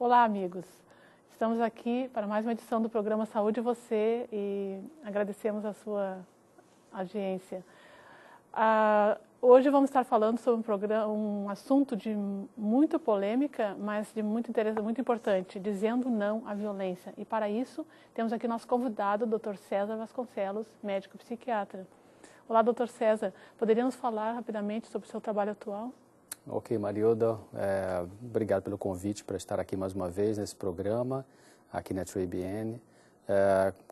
Olá, amigos. Estamos aqui para mais uma edição do programa Saúde e Você e agradecemos a sua audiência. Hoje vamos estar falando sobre um assunto de muita polêmica, mas de muito interesse, muito importante, dizendo não à violência. E para isso, temos aqui nosso convidado, o Dr. César Vasconcelos, médico psiquiatra. Olá, Dr. César. Poderia nos falar rapidamente sobre o seu trabalho atual? Ok, Marilda, obrigado pelo convite para estar aqui mais uma vez nesse programa, aqui na TriBN.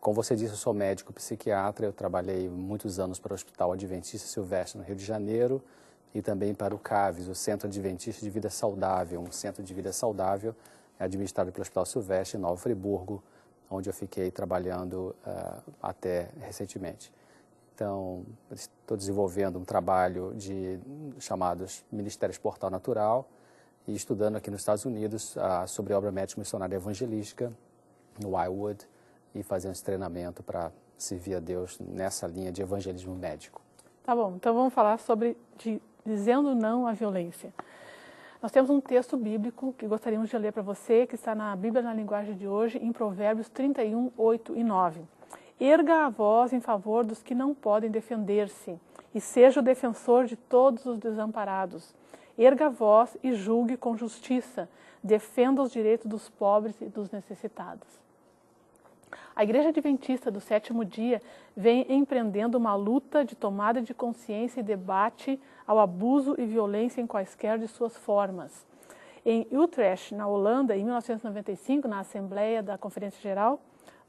Como você disse, eu sou médico psiquiatra, eu trabalhei muitos anos para o Hospital Adventista Silvestre, no Rio de Janeiro, e também para o CAVES, o Centro Adventista de Vida Saudável, um centro de vida saudável administrado pelo Hospital Silvestre, em Nova Friburgo, onde eu fiquei trabalhando até recentemente. Então, estou desenvolvendo um trabalho chamados Ministérios Portal Natural e estudando aqui nos Estados Unidos sobre a obra médica missionária evangelística no Wildwood e fazendo esse treinamento para servir a Deus nessa linha de evangelismo médico. Tá bom, então vamos falar sobre dizendo não à violência. Nós temos um texto bíblico que gostaríamos de ler para você, que está na Bíblia na linguagem de hoje, em Provérbios 31, 8 e 9. Erga a voz em favor dos que não podem defender-se, e seja o defensor de todos os desamparados. Erga a voz e julgue com justiça, defenda os direitos dos pobres e dos necessitados. A Igreja Adventista do Sétimo Dia vem empreendendo uma luta de tomada de consciência e debate ao abuso e violência em quaisquer de suas formas. Em Utrecht, na Holanda, em 1995, na Assembleia da Conferência Geral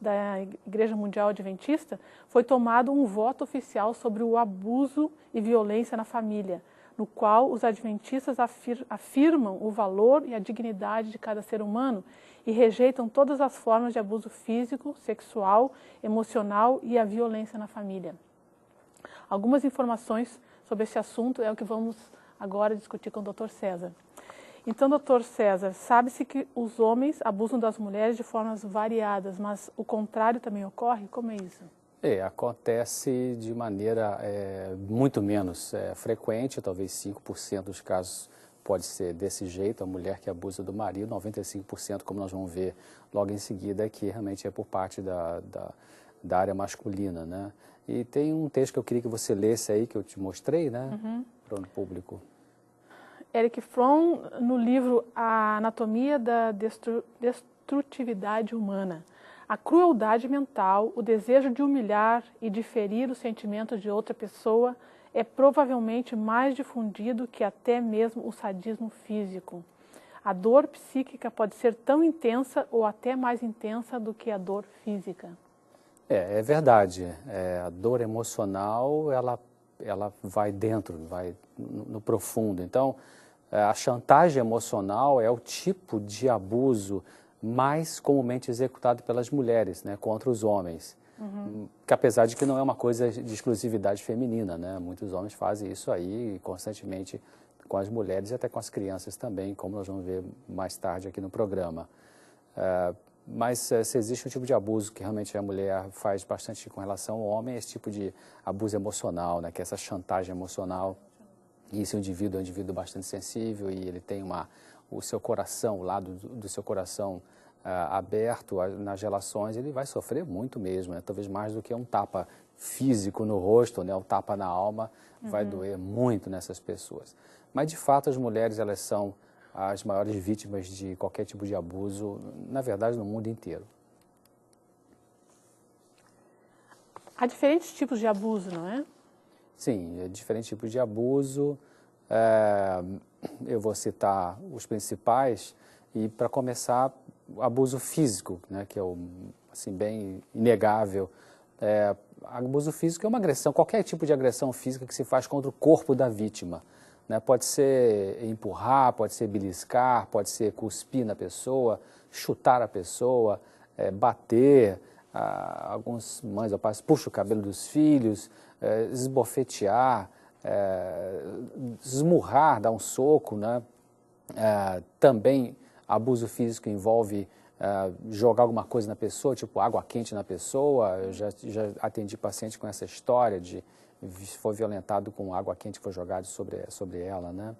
da Igreja Mundial Adventista, foi tomado um voto oficial sobre o abuso e violência na família, no qual os adventistas afirmam o valor e a dignidade de cada ser humano e rejeitam todas as formas de abuso físico, sexual, emocional e a violência na família. Algumas informações sobre esse assunto é o que vamos agora discutir com o Dr. César. Então, Dr. César, sabe-se que os homens abusam das mulheres de formas variadas, mas o contrário também ocorre? Como é isso? Acontece de maneira muito menos frequente, talvez 5% dos casos pode ser desse jeito, a mulher que abusa do marido, 95%, como nós vamos ver logo em seguida, que realmente é por parte da área masculina, né? E tem um texto que eu queria que você lesse aí, que eu te mostrei, né, para o público. Erich Fromm, no livro A Anatomia da Destrutividade Humana. A crueldade mental, o desejo de humilhar e de ferir os sentimentos de outra pessoa é provavelmente mais difundido que até mesmo o sadismo físico. A dor psíquica pode ser tão intensa ou até mais intensa do que a dor física. É verdade. A dor emocional, ela vai dentro, vai no profundo. Então, a chantagem emocional é o tipo de abuso mais comumente executado pelas mulheres, né, contra os homens. Que apesar de que não é uma coisa de exclusividade feminina, né? Muitos homens fazem isso aí constantemente com as mulheres e até com as crianças também, como nós vamos ver mais tarde aqui no programa. Mas se existe um tipo de abuso que realmente a mulher faz bastante com relação ao homem, é esse tipo de abuso emocional, né, que é essa chantagem emocional. E esse indivíduo é um indivíduo bastante sensível e ele tem o seu coração, o lado do seu coração aberto nas relações, ele vai sofrer muito mesmo, né? Talvez mais do que um tapa físico no rosto, né? Um tapa na alma vai doer muito nessas pessoas. Mas, de fato, as mulheres, elas são as maiores vítimas de qualquer tipo de abuso, na verdade, no mundo inteiro. Há diferentes tipos de abuso, não é? Sim, diferentes tipos de abuso. Eu vou citar os principais e, para começar, o abuso físico, né, que é assim, bem inegável. Abuso físico é uma agressão, qualquer tipo de agressão física que se faz contra o corpo da vítima, né? Pode ser empurrar, pode ser beliscar, pode ser cuspir na pessoa, chutar a pessoa, bater. Alguns mães ou pais puxam o cabelo dos filhos, esbofetear, esmurrar, dar um soco, né? Também abuso físico envolve jogar alguma coisa na pessoa, tipo água quente na pessoa. Eu já atendi paciente com essa história de foi violentado com água quente que foi jogada sobre ela, né?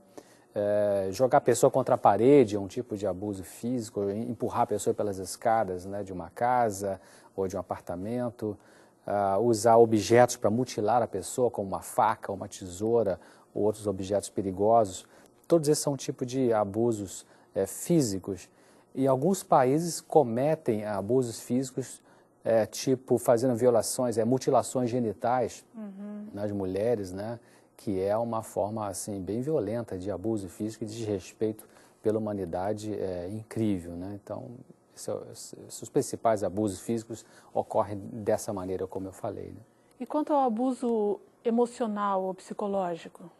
jogar a pessoa contra a parede é um tipo de abuso físico, empurrar a pessoa pelas escadas, né, de uma casa ou de um apartamento, usar objetos para mutilar a pessoa, como uma faca, uma tesoura ou outros objetos perigosos. Todos esses são tipos de abusos físicos. E alguns países cometem abusos físicos, tipo fazendo violações, mutilações genitais nas mulheres, né? Que é uma forma assim, bem violenta de abuso físico e de desrespeito pela humanidade incrível, né? Então, os principais abusos físicos ocorrem dessa maneira, como eu falei, né? E quanto ao abuso emocional ou psicológico?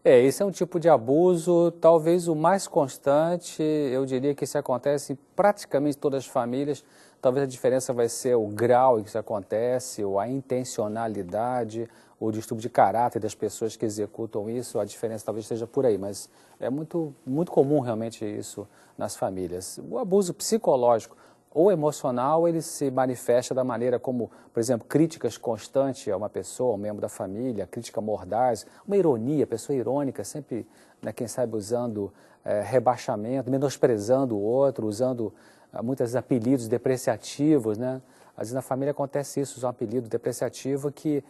Esse é um tipo de abuso, talvez o mais constante. Eu diria que isso acontece em praticamente todas as famílias. Talvez a diferença vai ser o grau em que isso acontece, ou a intencionalidade, o distúrbio de caráter das pessoas que executam isso. A diferença talvez esteja por aí, mas é muito comum realmente isso nas famílias. O abuso psicológico ou emocional, ele se manifesta da maneira como, por exemplo, críticas constantes a uma pessoa, a um membro da família, crítica mordaz, uma ironia, pessoa irônica, sempre, né, quem sabe, usando rebaixamento, menosprezando o outro, usando muitas vezes apelidos depreciativos, né? Às vezes na família acontece isso, usar um apelido depreciativo que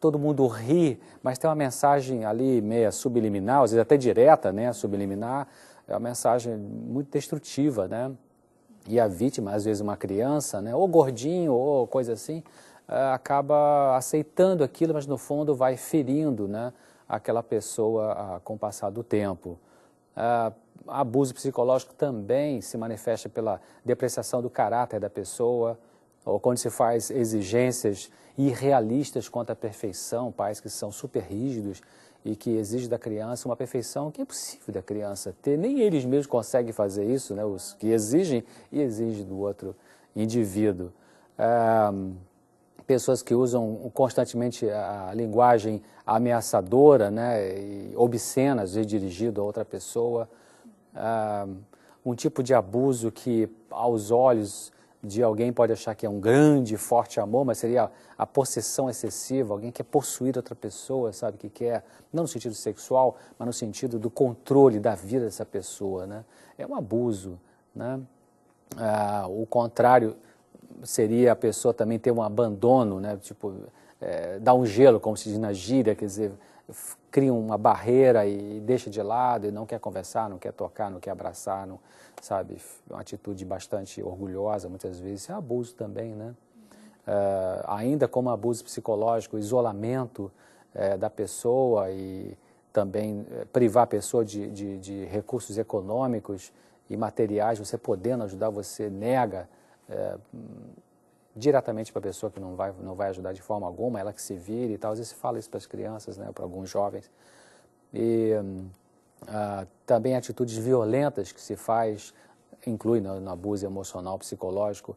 todo mundo ri, mas tem uma mensagem ali meia subliminar, às vezes até direta, né, subliminar, é uma mensagem muito destrutiva, né? E a vítima, às vezes uma criança, né, ou gordinho, ou coisa assim, acaba aceitando aquilo, mas no fundo vai ferindo, né, aquela pessoa com o passar do tempo. Abuso psicológico também se manifesta pela depreciação do caráter da pessoa, ou quando se faz exigências irrealistas quanto à perfeição, pais que são super rígidos e que exigem da criança uma perfeição que é impossível da criança ter. Nem eles mesmos conseguem fazer isso, né? Os que exigem e exigem do outro indivíduo. Pessoas que usam constantemente a linguagem ameaçadora, né? E obscena, às vezes dirigido a outra pessoa. Um tipo de abuso que, aos olhos de alguém, pode achar que é um grande, forte amor, mas seria a possessão excessiva, alguém que quer possuir outra pessoa, sabe, que quer, não no sentido sexual, mas no sentido do controle da vida dessa pessoa, né? É um abuso, né? O contrário seria a pessoa também ter um abandono, né? Tipo, dar um gelo, como se diz na gíria, quer dizer, cria uma barreira e deixa de lado e não quer conversar, não quer tocar, não quer abraçar, não, sabe, uma atitude bastante orgulhosa, muitas vezes, é abuso também, né? Ainda como abuso psicológico, isolamento da pessoa e também privar a pessoa de recursos econômicos e materiais, você podendo ajudar, você nega diretamente para a pessoa que não vai ajudar de forma alguma, ela que se vire e tal. Às vezes se fala isso para as crianças, né, para alguns jovens. E também atitudes violentas que se faz, inclui no abuso emocional, psicológico,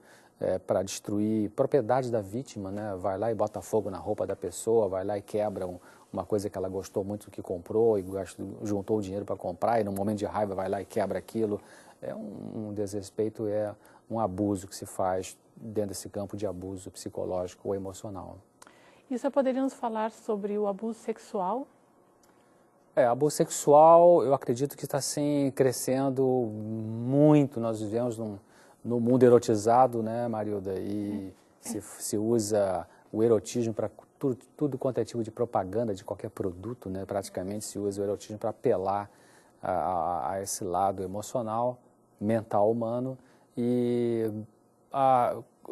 para destruir propriedades da vítima, né? Vai lá e bota fogo na roupa da pessoa, vai lá e quebra uma coisa que ela gostou muito que comprou e juntou o dinheiro para comprar e no momento de raiva vai lá e quebra aquilo. É um desrespeito, é um abuso que se faz dentro desse campo de abuso psicológico ou emocional. E só poderíamos falar sobre o abuso sexual? Abuso sexual, eu acredito que está sim crescendo muito. Nós vivemos num mundo erotizado, né, Marilda? E se usa o erotismo para tudo quanto é tipo de propaganda de qualquer produto, né? Praticamente se usa o erotismo para apelar a esse lado emocional, mental humano e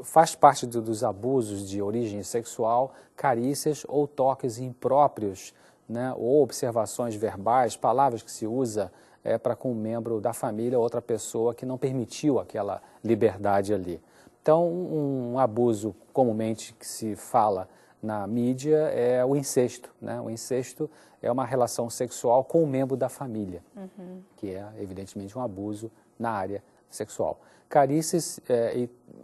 faz parte dos abusos de origem sexual, carícias ou toques impróprios, né, ou observações verbais, palavras que se usa para com um membro da família ou outra pessoa que não permitiu aquela liberdade ali. Então, um abuso comumente que se fala na mídia é o incesto, né? O incesto é uma relação sexual com um membro da família, que é, evidentemente, um abuso na área sexual. Carícias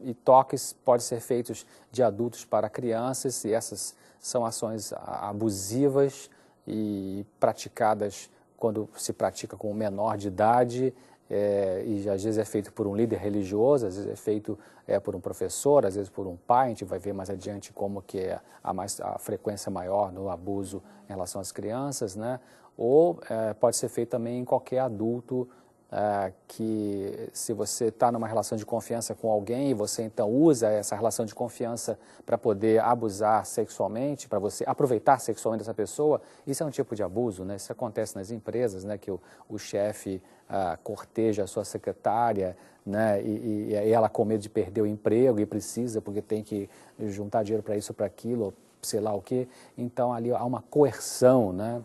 e toques podem ser feitos de adultos para crianças e essas são ações abusivas e praticadas quando se pratica com um menor de idade e às vezes é feito por um líder religioso, às vezes é feito por um professor, às vezes por um pai. A gente vai ver mais adiante como que é a frequência maior no abuso em relação às crianças, né? ou pode ser feito também em qualquer adulto, que se você está numa relação de confiança com alguém e você então usa essa relação de confiança para poder abusar sexualmente, para você aproveitar sexualmente dessa pessoa, isso é um tipo de abuso, né? Isso acontece nas empresas, né? Que o chefe corteja a sua secretária, né? E ela com medo de perder o emprego e precisa porque tem que juntar dinheiro para isso, para aquilo, sei lá o quê. Então ali há uma coerção, né?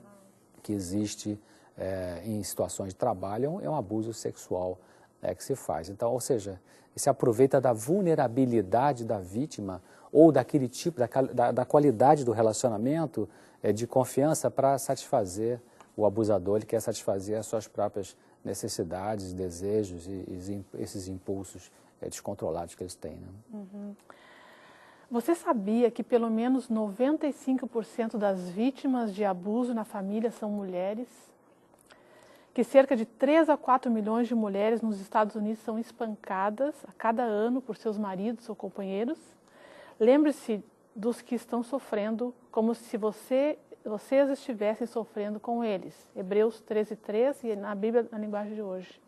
Que existe em situações de trabalho, é um abuso sexual que se faz. Então, ou seja, se aproveita da vulnerabilidade da vítima ou daquele tipo, da qualidade do relacionamento de confiança para satisfazer o abusador. Ele quer satisfazer as suas próprias necessidades, desejos e esses impulsos descontrolados que eles têm, né? Uhum. Você sabia que pelo menos 95% das vítimas de abuso na família são mulheres? Que cerca de 3 a 4 milhões de mulheres nos Estados Unidos são espancadas a cada ano por seus maridos ou companheiros? Lembre-se dos que estão sofrendo como se vocês estivessem sofrendo com eles. Hebreus 13:3 e na Bíblia, na linguagem de hoje.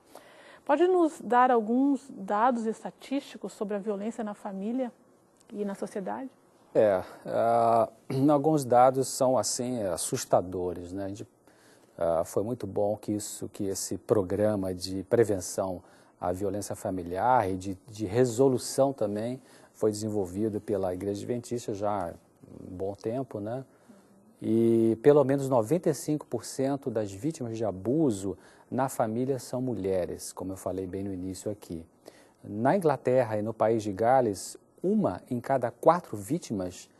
Pode nos dar alguns dados estatísticos sobre a violência na família e na sociedade? Alguns dados são assim assustadores, né? Foi muito bom que esse programa de prevenção à violência familiar e de resolução também foi desenvolvido pela Igreja Adventista já há um bom tempo, né? E pelo menos 95% das vítimas de abuso na família são mulheres, como eu falei bem no início aqui. Na Inglaterra e no país de Gales, 1 em cada 4 vítimas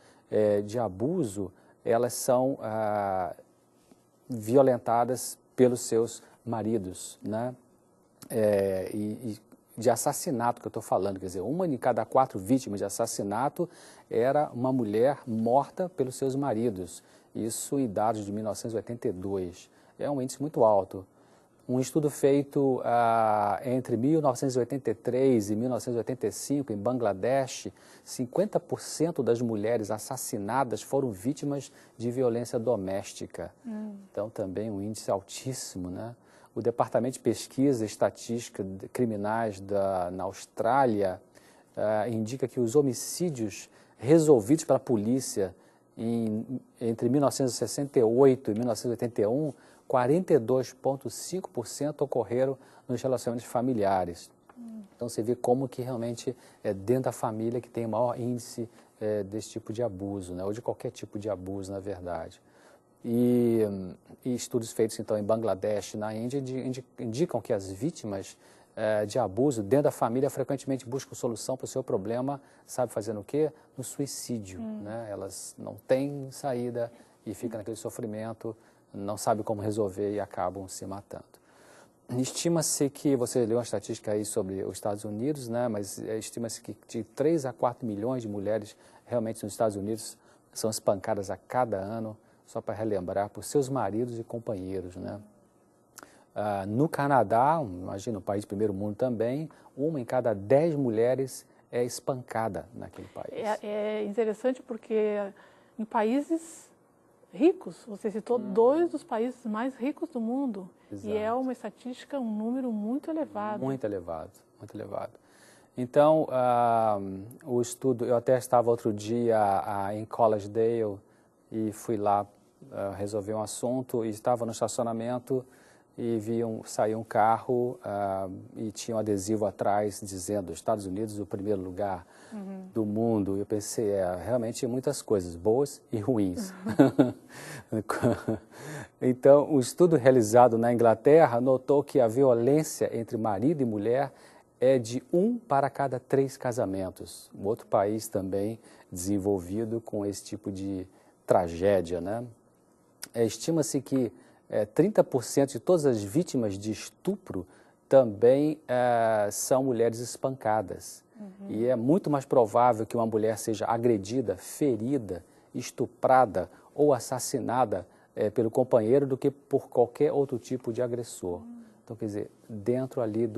de abuso, elas são violentadas pelos seus maridos, né? E de assassinato que eu estou falando, quer dizer, 1 em cada 4 vítimas de assassinato era uma mulher morta pelos seus maridos. Isso em dados de 1982. É um índice muito alto. Um estudo feito entre 1983 e 1985 em Bangladesh, 50% das mulheres assassinadas foram vítimas de violência doméstica. Então, também um índice altíssimo, né? O Departamento de Pesquisa e Estatística Criminais na Austrália indica que os homicídios resolvidos pela polícia entre 1968 e 1981, 42,5% ocorreram nos relacionamentos familiares. Então, você vê como que realmente é dentro da família que tem o maior índice desse tipo de abuso, né? Ou de qualquer tipo de abuso, na verdade. E estudos feitos, então, em Bangladesh e na Índia indicam que as vítimas de abuso dentro da família frequentemente buscam solução para o seu problema, sabe fazendo o quê? No suicídio, né? Elas não têm saída e ficam naquele sofrimento, não sabem como resolver e acabam se matando. Estima-se que, você leu uma estatística aí sobre os Estados Unidos, né? Mas estima-se que de 3 a 4 milhões de mulheres realmente nos Estados Unidos são espancadas a cada ano, só para relembrar, por seus maridos e companheiros, né? No Canadá, imagina, um país de primeiro mundo também, 1 em cada 10 mulheres é espancada naquele país. É interessante porque em países ricos, você citou 2 dos países mais ricos do mundo. Exato. E é uma estatística, um número muito elevado. Muito elevado, muito elevado. Então, o estudo, eu até estava outro dia em Collegedale e fui lá resolver um assunto e estava no estacionamento e saiu um carro e tinha um adesivo atrás dizendo Estados Unidos o primeiro lugar do mundo. E eu pensei, realmente muitas coisas boas e ruins. Então, um estudo realizado na Inglaterra notou que a violência entre marido e mulher é de 1 para cada 3 casamentos. Um outro país também desenvolvido com esse tipo de tragédia, né? Estima-se que 30% de todas as vítimas de estupro também são mulheres espancadas. E é muito mais provável que uma mulher seja agredida, ferida, estuprada ou assassinada pelo companheiro do que por qualquer outro tipo de agressor. Então, quer dizer, dentro ali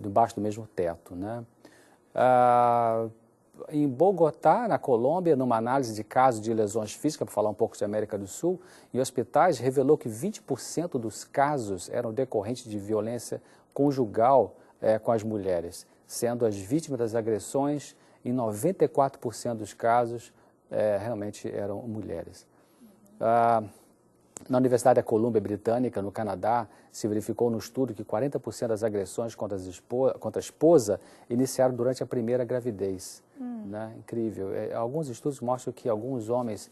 debaixo do mesmo teto, né? em Bogotá, na Colômbia, numa análise de casos de lesões físicas, para falar um pouco de América do Sul, em hospitais, revelou que 20% dos casos eram decorrentes de violência conjugal com as mulheres, sendo as vítimas das agressões, em 94% dos casos, realmente eram mulheres. Na Universidade da Colômbia Britânica, no Canadá, se verificou no estudo que 40% das agressões contra a esposa iniciaram durante a primeira gravidez. Né? Incrível. Alguns estudos mostram que alguns homens,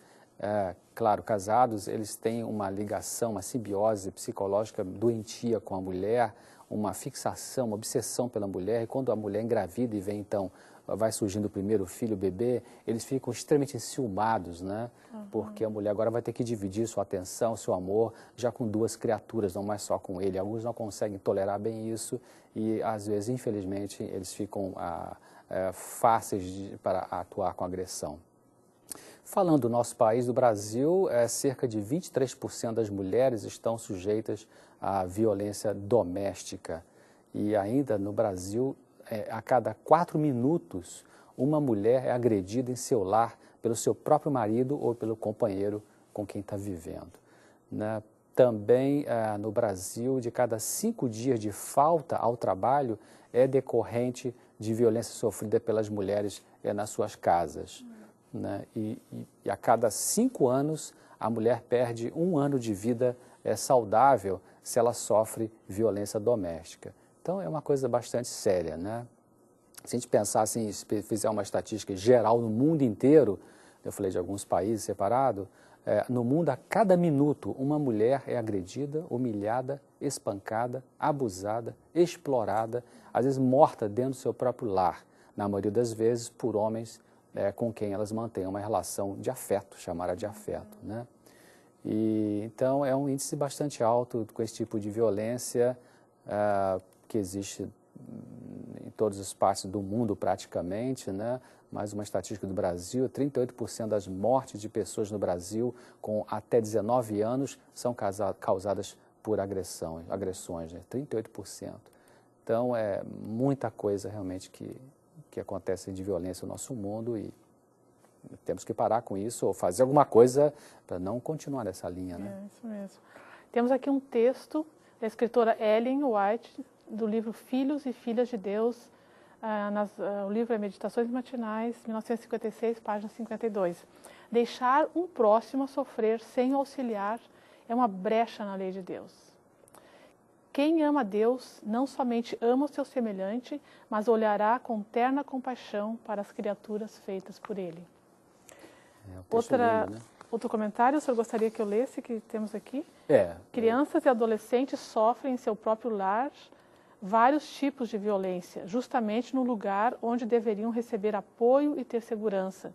claro, casados, eles têm uma ligação, uma simbiose psicológica doentia com a mulher, uma fixação, uma obsessão pela mulher, e quando a mulher engravida e vem, então, vai surgindo o primeiro filho, o bebê, eles ficam extremamente enciumados, né? Porque a mulher agora vai ter que dividir sua atenção, seu amor, já com duas criaturas, não mais só com ele. Alguns não conseguem tolerar bem isso e, às vezes, infelizmente, eles ficam fáceis para atuar com agressão. Falando do nosso país, do Brasil, cerca de 23% das mulheres estão sujeitas à violência doméstica. E ainda no Brasil, a cada 4 minutos, uma mulher é agredida em seu lar pelo seu próprio marido ou pelo companheiro com quem está vivendo. Né? Também, no Brasil, de cada 5 dias de falta ao trabalho é decorrente de violência sofrida pelas mulheres nas suas casas. Né? E a cada 5 anos, a mulher perde 1 ano de vida saudável se ela sofre violência doméstica. Então, é uma coisa bastante séria, né? Se a gente pensar assim, se fizer uma estatística geral no mundo inteiro, eu falei de alguns países separados, no mundo, a cada minuto, uma mulher é agredida, humilhada, espancada, abusada, explorada, às vezes morta dentro do seu próprio lar, na maioria das vezes por homens com quem elas mantêm uma relação de afeto, chamada de afeto, né? E, então, é um índice bastante alto com esse tipo de violência, que existe em todas as partes do mundo praticamente, né? Mais uma estatística do Brasil, 38% das mortes de pessoas no Brasil com até 19 anos são causadas por agressões, né? 38%. Então, é muita coisa realmente que acontece de violência no nosso mundo e temos que parar com isso ou fazer alguma coisa para não continuar nessa linha, né? É isso mesmo. Temos aqui um texto da escritora Ellen White, do livro Filhos e Filhas de Deus, o livro é Meditações Matinais, 1956, página 52. Deixar um próximo a sofrer sem auxiliar é uma brecha na lei de Deus. Quem ama a Deus não somente ama o seu semelhante, mas olhará com terna compaixão para as criaturas feitas por ele. Lindo, né? Outro comentário, o senhor gostaria que eu lesse, que temos aqui? Crianças e adolescentes sofrem em seu próprio lar vários tipos de violência, justamente no lugar onde deveriam receber apoio e ter segurança.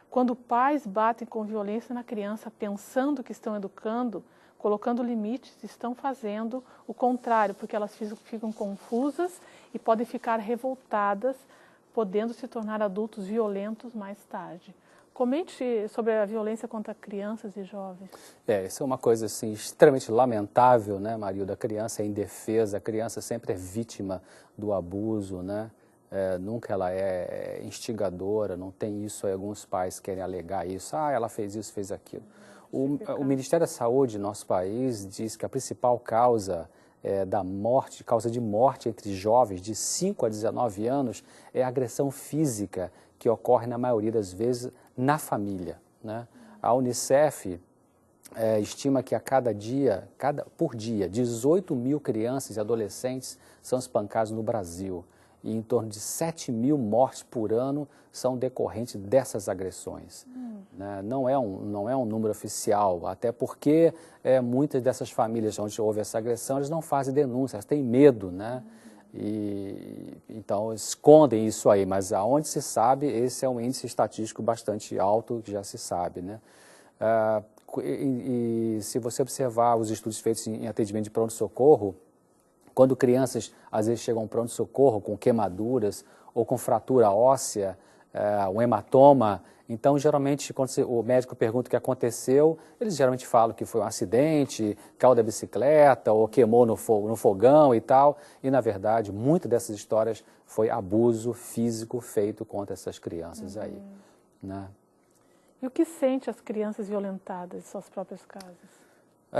Quando pais batem com violência na criança, pensando que estão educando, colocando limites, estão fazendo o contrário, porque elas ficam confusas e podem ficar revoltadas, podendo se tornar adultos violentos mais tarde. Comente sobre a violência contra crianças e jovens. Isso é uma coisa assim, extremamente lamentável, né, Marilda? A criança é indefesa, a criança sempre é vítima do abuso, né? Nunca ela é instigadora, não tem isso, alguns pais querem alegar isso, ela fez isso, fez aquilo. O Ministério da Saúde do nosso país diz que a principal causa causa de morte entre jovens de 5 a 19 anos é a agressão física, que ocorre na maioria das vezes na família, né? A Unicef estima que por dia, 18 mil crianças e adolescentes são espancados no Brasil e em torno de 7 mil mortes por ano são decorrentes dessas agressões. Né? Não é um número oficial, até porque muitas dessas famílias onde houve essa agressão, eles não fazem denúncia, elas têm medo, né? E então escondem isso aí, mas aonde se sabe, esse é um índice estatístico bastante alto, que já se sabe, né? E se você observar os estudos feitos em atendimento de pronto-socorro, quando crianças às vezes chegam ao pronto-socorro com queimaduras ou com fratura óssea, um hematoma. Então, geralmente, quando o médico pergunta o que aconteceu, eles geralmente falam que foi um acidente, caiu da bicicleta ou queimou no fogão e tal. E, na verdade, muitas dessas histórias foi abuso físico feito contra essas crianças aí, né? E o que sente as crianças violentadas em suas próprias casas?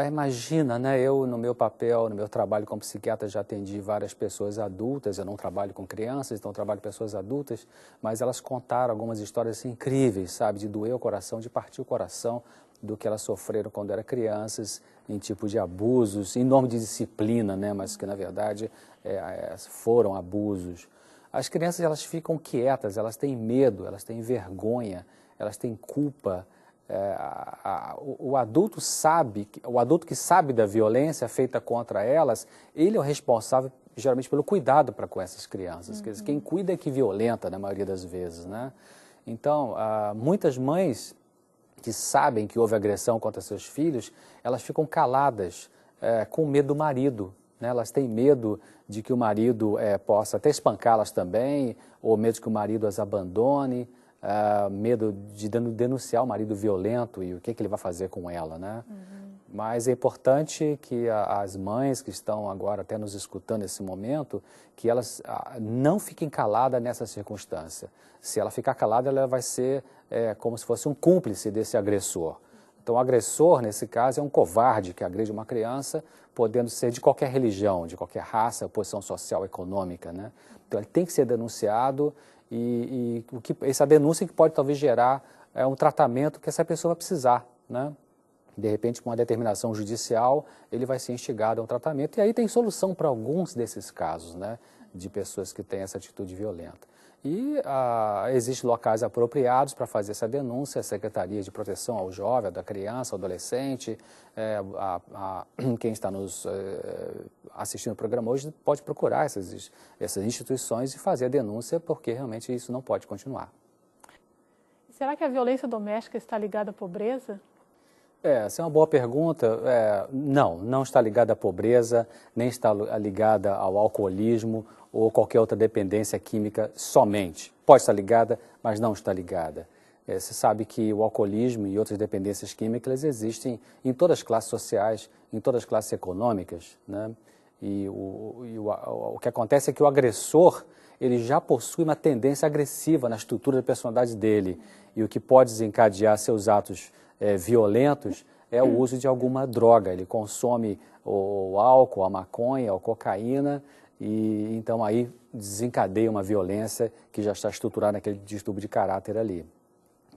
Imagina, né? Eu, no meu papel, no meu trabalho como psiquiatra, já atendi várias pessoas adultas. Eu não trabalho com crianças, então trabalho com pessoas adultas, mas elas contaram algumas histórias assim, incríveis, sabe? De doer o coração, de partir o coração do que elas sofreram quando eram crianças, em tipo de abusos, em nome de disciplina, né? Mas que, na verdade, foram abusos. As crianças, elas ficam quietas, elas têm medo, elas têm vergonha, elas têm culpa. O adulto que sabe da violência feita contra elas, ele é o responsável geralmente pelo cuidado para com essas crianças. Quer dizer, quem cuida é que violenta na maioria das vezes, né? Então, muitas mães que sabem que houve agressão contra seus filhos, elas ficam caladas com medo do marido, né? Elas têm medo de que o marido possa até espancá-las também, ou medo de que o marido as abandone. Medo de denunciar o marido violento e o que ele vai fazer com ela, né? Mas é importante que as mães que estão agora até nos escutando nesse momento, que elas não fiquem caladas nessa circunstância. Se ela ficar calada, ela vai ser como se fosse um cúmplice desse agressor. Então, o agressor, nesse caso, é um covarde que agride uma criança, podendo ser de qualquer religião, de qualquer raça, posição social, econômica, né? Então, ele tem que ser denunciado. Essa denúncia que pode talvez gerar um tratamento que essa pessoa vai precisar, né? De repente, com uma determinação judicial, ele vai ser instigado a um tratamento. E aí tem solução para alguns desses casos, né? De pessoas que têm essa atitude violenta. E existem locais apropriados para fazer essa denúncia, a Secretaria de Proteção ao Jovem, da Criança, ao Adolescente, quem está nos assistindo o programa hoje pode procurar essas instituições e fazer a denúncia, porque realmente isso não pode continuar. Será que a violência doméstica está ligada à pobreza? Essa é uma boa pergunta. Não está ligada à pobreza, nem está ligada ao alcoolismo ou qualquer outra dependência química somente. Pode estar ligada, mas não está ligada. Você sabe que o alcoolismo e outras dependências químicas existem em todas as classes sociais, em todas as classes econômicas, né? E o que acontece é que o agressor, ele já possui uma tendência agressiva na estrutura da personalidade dele. E o que pode desencadear seus atos violentos é o uso de alguma droga. Ele consome o álcool, a maconha, a cocaína, e então aí desencadeia uma violência que já está estruturada naquele distúrbio de caráter ali.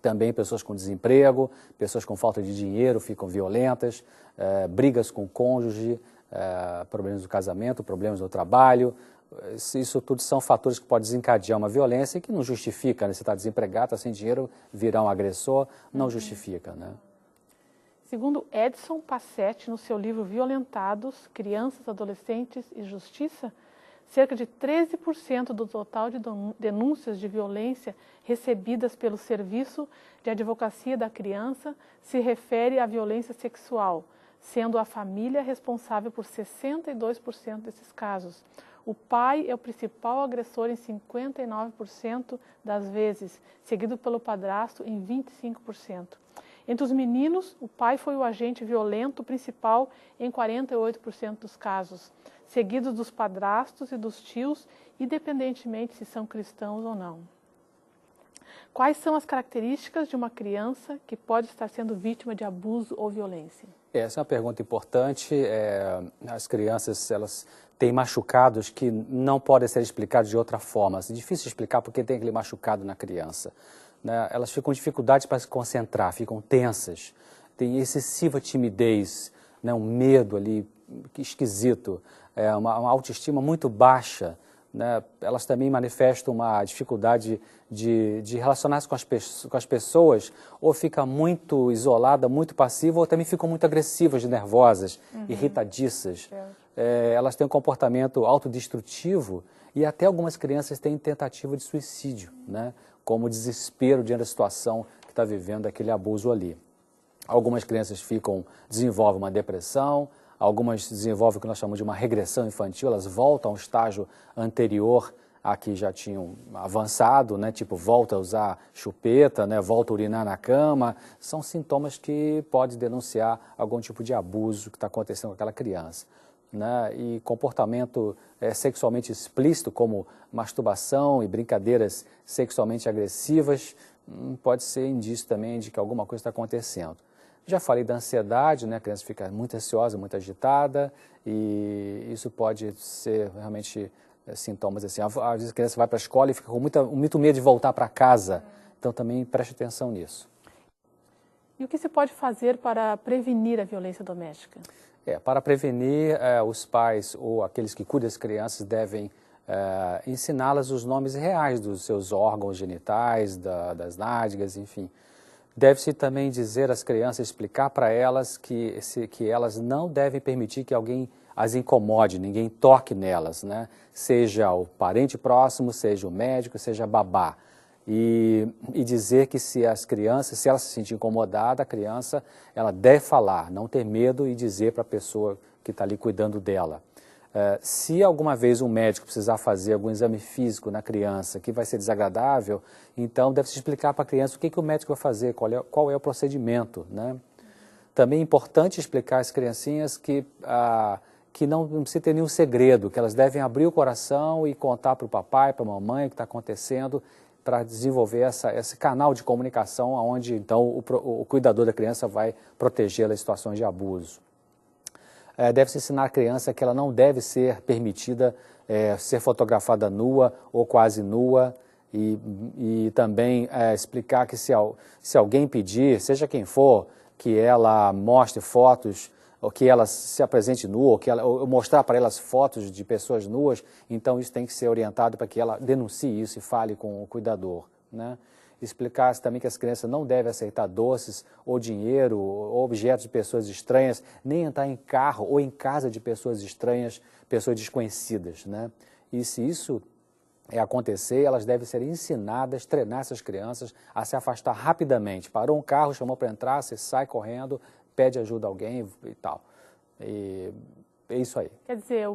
Também pessoas com desemprego, pessoas com falta de dinheiro ficam violentas, brigas com o cônjuge, problemas do casamento, problemas do trabalho. Isso tudo são fatores que podem desencadear uma violência que não justifica, né? Você está desempregado, está sem dinheiro, virar um agressor, não justifica, né? Segundo Edson Passetti, no seu livro Violentados, Crianças, Adolescentes e Justiça, cerca de 13% do total de denúncias de violência recebidas pelo Serviço de Advocacia da Criança se refere à violência sexual, sendo a família responsável por 62% desses casos. O pai é o principal agressor em 59% das vezes, seguido pelo padrasto em 25%. Entre os meninos, o pai foi o agente violento principal em 48% dos casos, seguido dos padrastos e dos tios, independentemente se são cristãos ou não. Quais são as características de uma criança que pode estar sendo vítima de abuso ou violência? Essa é uma pergunta importante. As crianças, elas têm machucados que não podem ser explicados de outra forma. É difícil explicar porque tem aquele machucado na criança, né? Elas ficam com dificuldades para se concentrar, ficam tensas, têm excessiva timidez, né? Um medo ali esquisito, uma autoestima muito baixa, né? Elas também manifestam uma dificuldade de relacionar-se com as pessoas, ou fica muito isolada, muito passiva, ou também ficam muito agressivas, nervosas, irritadiças. Elas têm um comportamento autodestrutivo e até algumas crianças têm tentativa de suicídio, né? Como desespero diante da situação que está vivendo aquele abuso ali. Algumas crianças desenvolvem uma depressão, algumas desenvolvem o que nós chamamos de uma regressão infantil, elas voltam ao estágio anterior aqui já tinham avançado, né, tipo volta a usar chupeta, né, volta a urinar na cama, são sintomas que pode denunciar algum tipo de abuso que está acontecendo com aquela criança. Né, e comportamento sexualmente explícito, como masturbação e brincadeiras sexualmente agressivas, pode ser indício também de que alguma coisa está acontecendo. Já falei da ansiedade, né, a criança fica muito ansiosa, muito agitada, e isso pode ser realmente sintomas assim. Às vezes a criança vai para a escola e fica com muito medo de voltar para casa, então também preste atenção nisso. E o que se pode fazer para prevenir a violência doméstica? Para prevenir, os pais ou aqueles que cuidam das crianças devem ensiná-las os nomes reais dos seus órgãos genitais, das nádegas, enfim. Deve-se também dizer às crianças, explicar para elas que elas não devem permitir que alguém as incomode, ninguém toque nelas, né? Seja o parente próximo, seja o médico, seja a babá. E dizer que se ela se sentir incomodada, a criança, ela deve falar, não ter medo e dizer para a pessoa que está ali cuidando dela. Se alguma vez um médico precisar fazer algum exame físico na criança que vai ser desagradável, então deve-se explicar para a criança o que o médico vai fazer, qual é o procedimento, né? Também é importante explicar às criancinhas que não precisa ter nenhum segredo, que elas devem abrir o coração e contar para o papai, para a mamãe o que está acontecendo, para desenvolver esse canal de comunicação onde, então, o cuidador da criança vai protegê-la em situações de abuso. Deve-se ensinar a criança que ela não deve ser permitida ser fotografada nua ou quase nua e também explicar que se alguém pedir, seja quem for, que ela mostre fotos ou que ela se apresente nua, ou mostrar para elas fotos de pessoas nuas, então isso tem que ser orientado para que ela denuncie isso e fale com o cuidador, né? Explicar também que as crianças não devem aceitar doces ou dinheiro ou objetos de pessoas estranhas, nem entrar em carro ou em casa de pessoas estranhas, pessoas desconhecidas, né? E se isso acontecer, elas devem ser ensinadas, treinar essas crianças a se afastar rapidamente. Parou um carro, chamou para entrar, você sai correndo, pede ajuda a alguém e tal. E é isso aí. Quer dizer,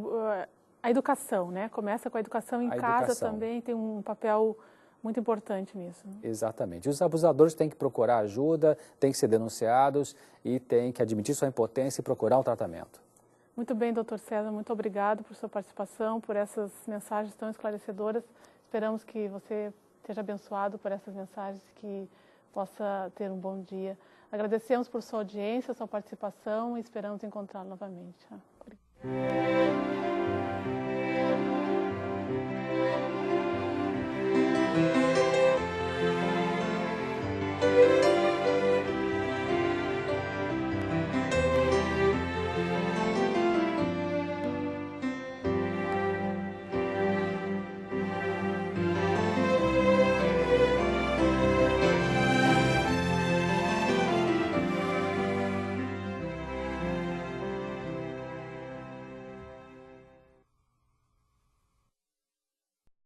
a educação, né? Começa com a educação em casa também, tem um papel muito importante nisso. Né? Exatamente. Os abusadores têm que procurar ajuda, têm que ser denunciados e têm que admitir sua impotência e procurar um tratamento. Muito bem, doutor César, muito obrigado por sua participação, por essas mensagens tão esclarecedoras. Esperamos que você seja abençoado por essas mensagens, que possa ter um bom dia. Agradecemos por sua audiência, sua participação e esperamos encontrá-lo novamente. Obrigada.